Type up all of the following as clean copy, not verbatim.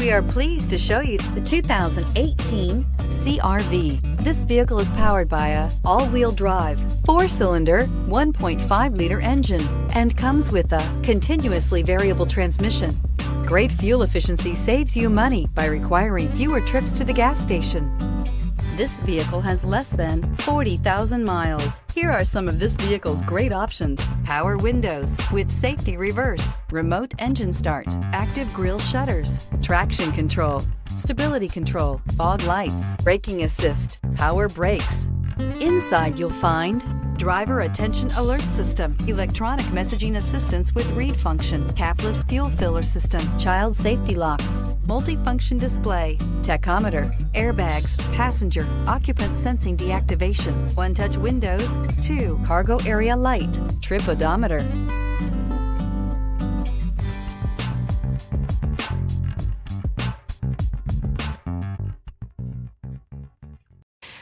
We are pleased to show you the 2018 CR-V. This vehicle is powered by a all-wheel drive, 4-cylinder, 1.5-liter engine and comes with a continuously variable transmission. Great fuel efficiency saves you money by requiring fewer trips to the gas station. This vehicle has less than 40,000 miles. Here are some of this vehicle's great options: power windows with safety reverse, remote engine start, active grille shutters, traction control, stability control, fog lights, braking assist, power brakes. Inside you'll find driver attention alert system, electronic messaging assistance with read function, capless fuel filler system, child safety locks, multifunction display, tachometer, airbags, passenger, occupant sensing deactivation, one-touch windows, 2 cargo area light, trip odometer.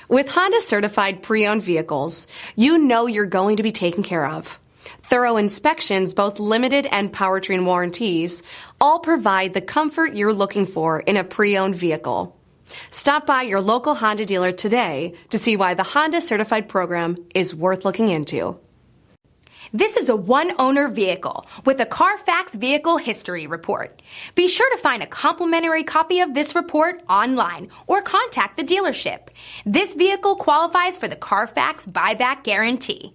With Honda certified pre-owned vehicles, you know you're going to be taken care of. Thorough inspections, both limited and powertrain warranties, all provide the comfort you're looking for in a pre-owned vehicle. Stop by your local Honda dealer today to see why the Honda certified program is worth looking into. This is a one-owner vehicle with a Carfax Vehicle History Report. Be sure to find a complimentary copy of this report online or contact the dealership. This vehicle qualifies for the Carfax Buyback Guarantee.